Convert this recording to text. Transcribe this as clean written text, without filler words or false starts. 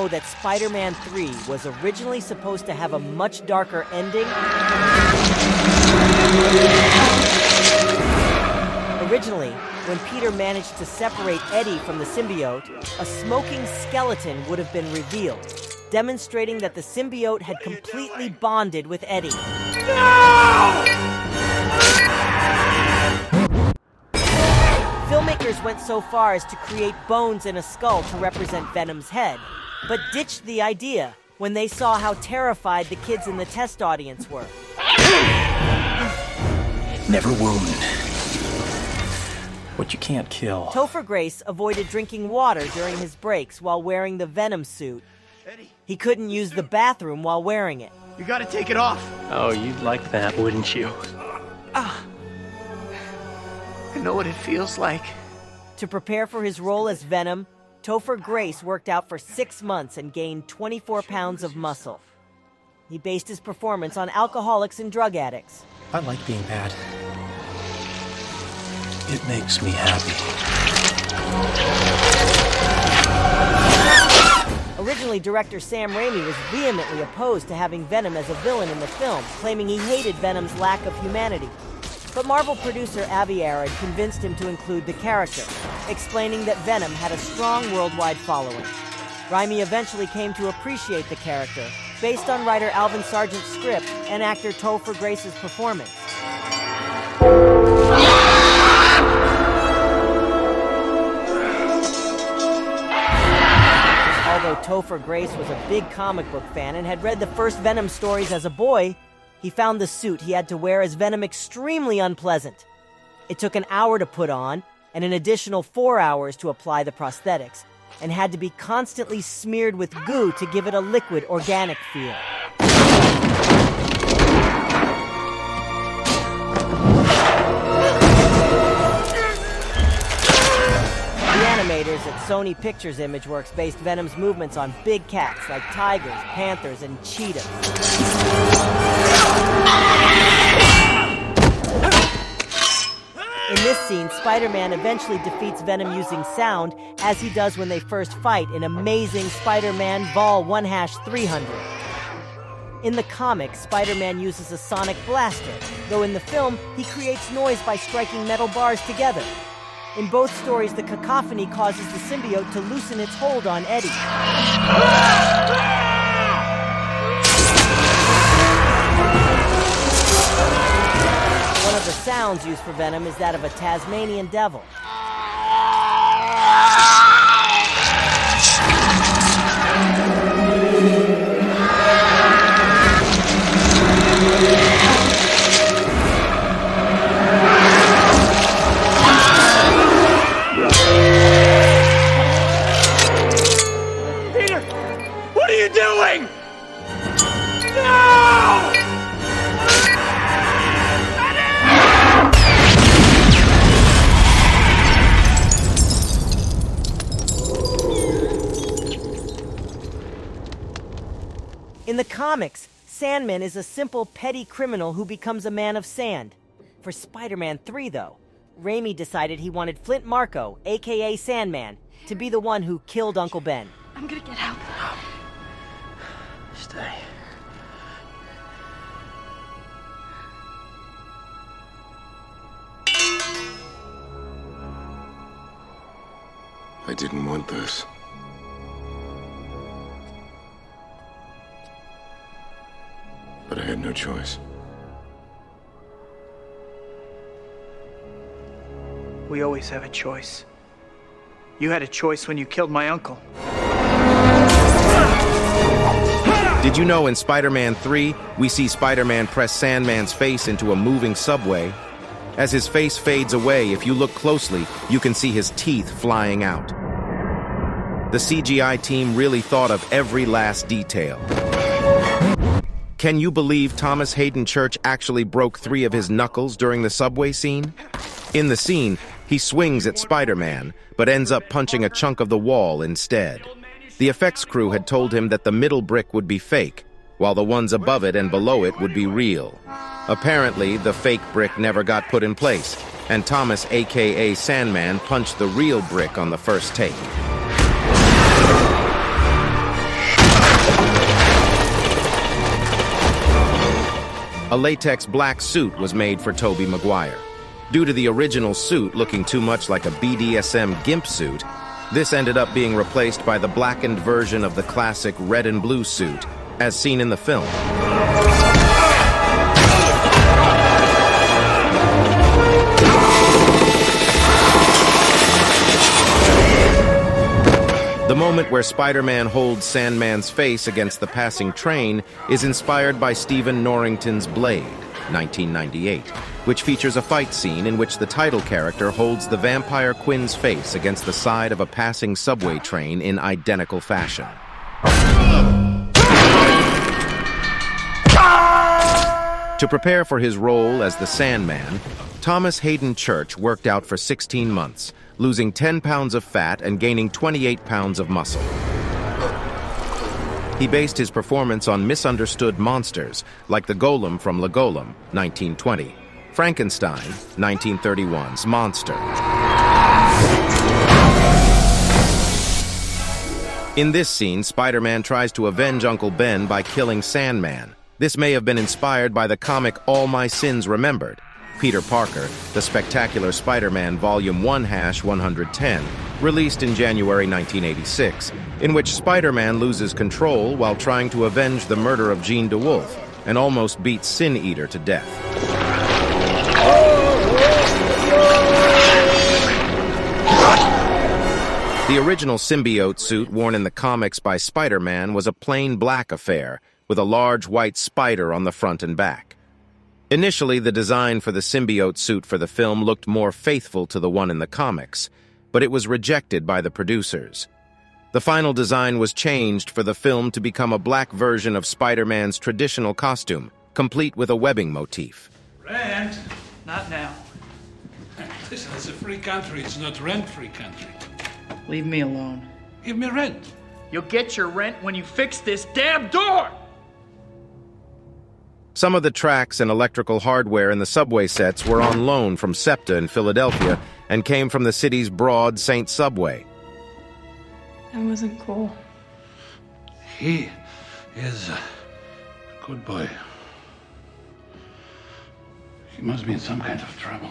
know that Spider-Man 3 was originally supposed to have a much darker ending? Originally, when Peter managed to separate Eddie from the symbiote, a smoking skeleton would have been revealed, demonstrating that the symbiote had completely bonded with Eddie. No! Filmmakers went so far as to create bones in a skull to represent Venom's head, but ditched the idea when they saw how terrified the kids in the test audience were. Never wound what you can't kill. Topher Grace avoided drinking water during his breaks while wearing the Venom suit. He couldn't use the bathroom while wearing it. You gotta take it off. Oh, you'd like that, wouldn't you? I know what it feels like. To prepare for his role as Venom, Topher Grace worked out for 6 months and gained 24 pounds of muscle. He based his performance on alcoholics and drug addicts. I like being bad. It makes me happy. Originally, director Sam Raimi was vehemently opposed to having Venom as a villain in the film, claiming he hated Venom's lack of humanity. But Marvel producer Avi Arad convinced him to include the character, explaining that Venom had a strong worldwide following. Raimi eventually came to appreciate the character, based on writer Alvin Sargent's script and actor Topher Grace's performance. Although Topher Grace was a big comic book fan and had read the first Venom stories as a boy, he found the suit he had to wear as Venom extremely unpleasant. It took an hour to put on, and an additional 4 hours to apply the prosthetics, and had to be constantly smeared with goo to give it a liquid, organic feel. The animators at Sony Pictures Imageworks based Venom's movements on big cats like tigers, panthers, and cheetahs. In this scene, Spider-Man eventually defeats Venom using sound, as he does when they first fight in Amazing Spider-Man Vol 1-300. In the comics, Spider-Man uses a sonic blaster, though in the film, he creates noise by striking metal bars together. In both stories, the cacophony causes the symbiote to loosen its hold on Eddie. One of the sounds used for Venom is that of a Tasmanian devil. Peter, what are you doing? No! In the comics, Sandman is a simple, petty criminal who becomes a man of sand. For Spider-Man 3, though, Raimi decided he wanted Flint Marko, a.k.a. Sandman, to be the one who killed Uncle Ben. I'm gonna get help. Stay. I didn't want this. But I had no choice. We always have a choice. You had a choice when you killed my uncle. Did you know in Spider-Man 3, we see Spider-Man press Sandman's face into a moving subway? As his face fades away, if you look closely, you can see his teeth flying out. The CGI team really thought of every last detail. Can you believe Thomas Hayden Church actually broke 3 of his knuckles during the subway scene? In the scene, he swings at Spider-Man, but ends up punching a chunk of the wall instead. The effects crew had told him that the middle brick would be fake, while the ones above it and below it would be real. Apparently, the fake brick never got put in place, and Thomas, aka Sandman, punched the real brick on the first take. A latex black suit was made for Tobey Maguire. Due to the original suit looking too much like a BDSM gimp suit, this ended up being replaced by the blackened version of the classic red and blue suit, as seen in the film. The moment where Spider-Man holds Sandman's face against the passing train is inspired by Stephen Norrington's Blade, 1998, which features a fight scene in which the title character holds the vampire Quinn's face against the side of a passing subway train in identical fashion. To prepare for his role as the Sandman, Thomas Hayden Church worked out for 16 months, losing 10 pounds of fat and gaining 28 pounds of muscle. He based his performance on misunderstood monsters, like the Golem from Le Golem, 1920, Frankenstein, 1931's monster. In this scene, Spider-Man tries to avenge Uncle Ben by killing Sandman. This may have been inspired by the comic All My Sins Remembered. Peter Parker, The Spectacular Spider-Man Volume 1-110, released in January 1986, in which Spider-Man loses control while trying to avenge the murder of Jean DeWolf and almost beats Sin Eater to death. The original symbiote suit worn in the comics by Spider-Man was a plain black affair, with a large white spider on the front and back. Initially, the design for the symbiote suit for the film looked more faithful to the one in the comics, but it was rejected by the producers. The final design was changed for the film to become a black version of Spider-Man's traditional costume, complete with a webbing motif. Rent? Not now. Listen, it's a free country. It's not rent-free country. Leave me alone. Give me rent. You'll get your rent when you fix this damn door! Some of the tracks and electrical hardware in the subway sets were on loan from SEPTA in Philadelphia and came from the city's broad Saint Subway. That wasn't cool. He is a good boy. He must be in some kind of trouble.